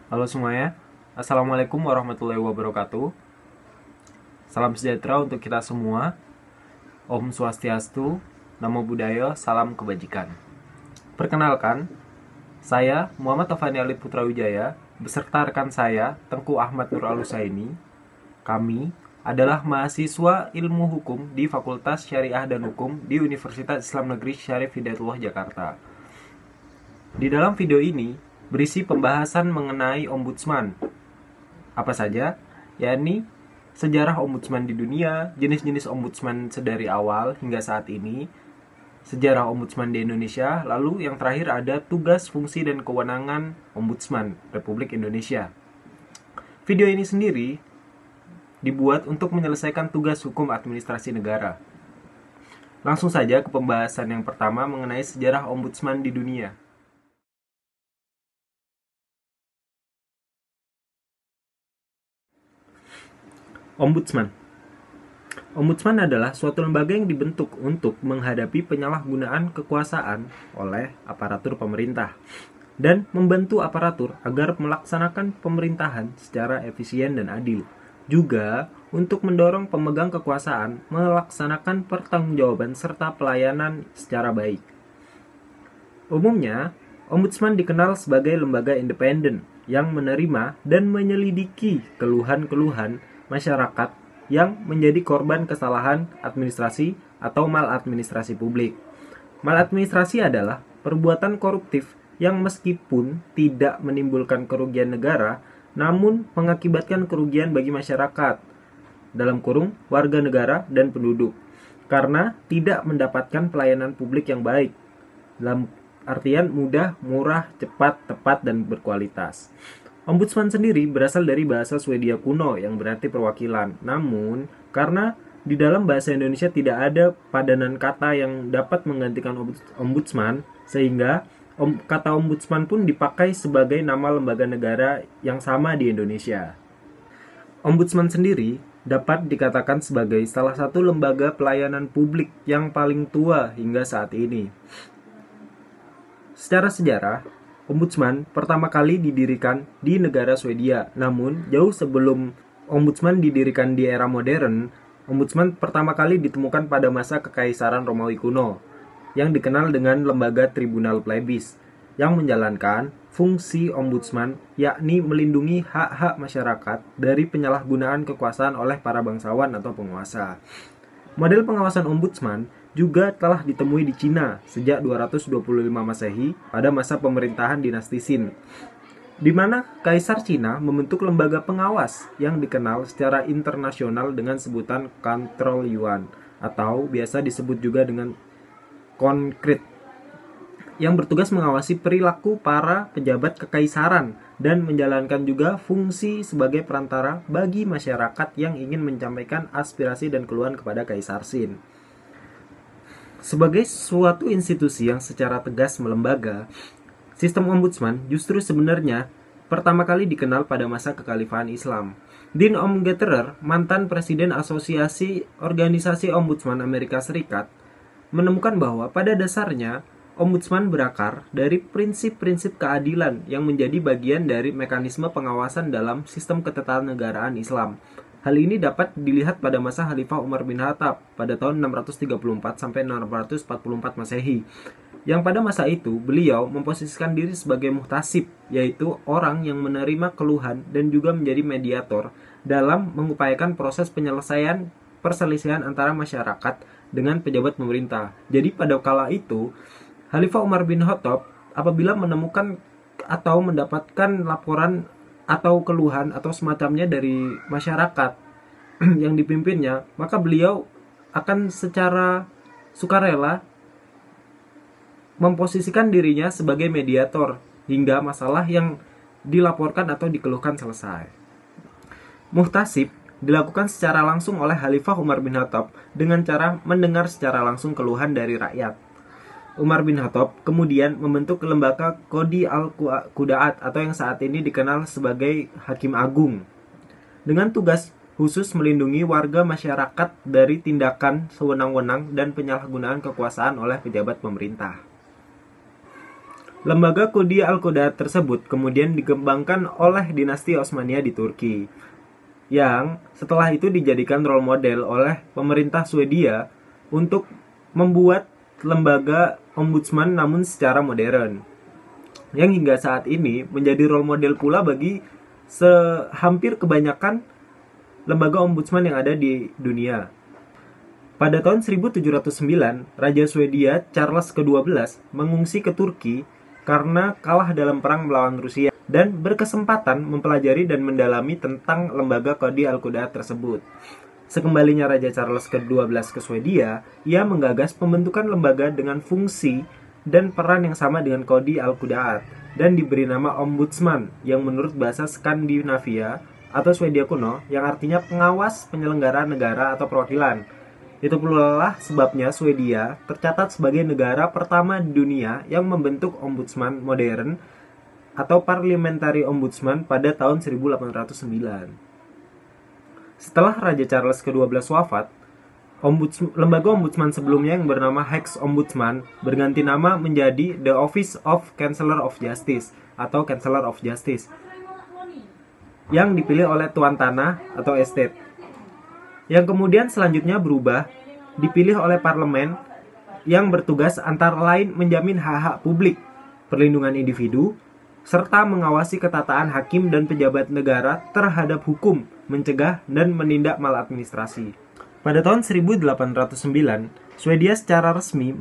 Halo semuanya, Assalamualaikum warahmatullahi wabarakatuh. Salam sejahtera untuk kita semua. Om Swastiastu, Namo Buddhaya, Salam Kebajikan. Perkenalkan, saya Muhammad Tafani Alit Putra Wijaya beserta rekan saya Tengku Ahmad Nur Alusaini. Kami adalah mahasiswa ilmu hukum di Fakultas Syariah dan Hukum di Universitas Islam Negeri Syarif Hidayatullah Jakarta. Di dalam video ini berisi pembahasan mengenai ombudsman. Apa saja? Yakni sejarah ombudsman di dunia, jenis-jenis ombudsman sedari awal hingga saat ini, sejarah ombudsman di Indonesia, lalu yang terakhir ada tugas, fungsi, dan kewenangan ombudsman Republik Indonesia. Video ini sendiri dibuat untuk menyelesaikan tugas hukum administrasi negara. Langsung saja ke pembahasan yang pertama mengenai sejarah ombudsman di dunia. Ombudsman. Ombudsman adalah suatu lembaga yang dibentuk untuk menghadapi penyalahgunaan kekuasaan oleh aparatur pemerintah dan membantu aparatur agar melaksanakan pemerintahan secara efisien dan adil. Juga untuk mendorong pemegang kekuasaan melaksanakan pertanggungjawaban serta pelayanan secara baik. Umumnya, ombudsman dikenal sebagai lembaga independen yang menerima dan menyelidiki keluhan-keluhan masyarakat yang menjadi korban kesalahan administrasi atau maladministrasi publik. Maladministrasi adalah perbuatan koruptif yang meskipun tidak menimbulkan kerugian negara, namun mengakibatkan kerugian bagi masyarakat, dalam kurung warga negara dan penduduk, karena tidak mendapatkan pelayanan publik yang baik, dalam artian mudah, murah, cepat, tepat, dan berkualitas. Ombudsman sendiri berasal dari bahasa Swedia kuno yang berarti perwakilan. Namun, karena di dalam bahasa Indonesia tidak ada padanan kata yang dapat menggantikan ombudsman, sehingga kata ombudsman pun dipakai sebagai nama lembaga negara yang sama di Indonesia. Ombudsman sendiri dapat dikatakan sebagai salah satu lembaga pelayanan publik yang paling tua hingga saat ini. Secara sejarah, Ombudsman pertama kali didirikan di negara Swedia. Namun, jauh sebelum Ombudsman didirikan di era modern, Ombudsman pertama kali ditemukan pada masa Kekaisaran Romawi kuno, yang dikenal dengan lembaga Tribunal Plebis, yang menjalankan fungsi Ombudsman, yakni melindungi hak-hak masyarakat dari penyalahgunaan kekuasaan oleh para bangsawan atau penguasa. Model pengawasan Ombudsman juga telah ditemui di Cina sejak 225 Masehi pada masa pemerintahan dinasti Qin, di mana Kaisar Cina membentuk lembaga pengawas yang dikenal secara internasional dengan sebutan Control Yuan, atau biasa disebut juga dengan Konkrit, yang bertugas mengawasi perilaku para pejabat kekaisaran dan menjalankan juga fungsi sebagai perantara bagi masyarakat yang ingin menyampaikan aspirasi dan keluhan kepada Kaisar Qin. Sebagai suatu institusi yang secara tegas melembaga, sistem ombudsman justru sebenarnya pertama kali dikenal pada masa kekhalifahan Islam. Dean Omgeterer, mantan presiden Asosiasi Organisasi Ombudsman Amerika Serikat, menemukan bahwa pada dasarnya Ombudsman berakar dari prinsip-prinsip keadilan yang menjadi bagian dari mekanisme pengawasan dalam sistem ketatanegaraan Islam. Hal ini dapat dilihat pada masa Khalifah Umar bin Khattab pada tahun 634 sampai 644 Masehi. Yang pada masa itu beliau memposisikan diri sebagai muhtasib, yaitu orang yang menerima keluhan dan juga menjadi mediator dalam mengupayakan proses penyelesaian perselisihan antara masyarakat dengan pejabat pemerintah. Jadi pada kala itu Khalifah Umar bin Khattab apabila menemukan atau mendapatkan laporan atau keluhan atau semacamnya dari masyarakat yang dipimpinnya, maka beliau akan secara sukarela memposisikan dirinya sebagai mediator hingga masalah yang dilaporkan atau dikeluhkan selesai. Muhtasib dilakukan secara langsung oleh Khalifah Umar bin Khattab dengan cara mendengar secara langsung keluhan dari rakyat. Umar bin Khattab kemudian membentuk lembaga Qadi al-Qudaat atau yang saat ini dikenal sebagai Hakim Agung, dengan tugas khusus melindungi warga masyarakat dari tindakan sewenang-wenang dan penyalahgunaan kekuasaan oleh pejabat pemerintah. Lembaga Qudi Al-Qudaat tersebut kemudian dikembangkan oleh dinasti Utsmaniyah di Turki, yang setelah itu dijadikan role model oleh pemerintah Swedia untuk membuat lembaga ombudsman namun secara modern, yang hingga saat ini menjadi role model pula bagi hampir kebanyakan lembaga ombudsman yang ada di dunia. Pada tahun 1709, Raja Swedia Charles ke-12 mengungsi ke Turki karena kalah dalam perang melawan Rusia dan berkesempatan mempelajari dan mendalami tentang lembaga Qudi Al-Qudaat tersebut. Sekembalinya Raja Charles ke-12 ke Swedia, ia menggagas pembentukan lembaga dengan fungsi dan peran yang sama dengan Qudi Al-Qudaat dan diberi nama Ombudsman yang menurut bahasa Skandinavia atau Swedia kuno yang artinya pengawas penyelenggara negara atau perwakilan. Itu pula sebabnya Swedia tercatat sebagai negara pertama di dunia yang membentuk ombudsman modern atau parliamentary ombudsman pada tahun 1809. Setelah Raja Charles ke-12 wafat, lembaga ombudsman sebelumnya yang bernama Hex Ombudsman berganti nama menjadi The Office of Chancellor of Justice atau Chancellor of Justice yang dipilih oleh Tuan Tanah atau Estate, yang kemudian selanjutnya berubah dipilih oleh parlemen yang bertugas antara lain menjamin hak-hak publik, perlindungan individu, serta mengawasi ketataan hakim dan pejabat negara terhadap hukum, mencegah dan menindak maladministrasi. Pada tahun 1809, Swedia secara resmi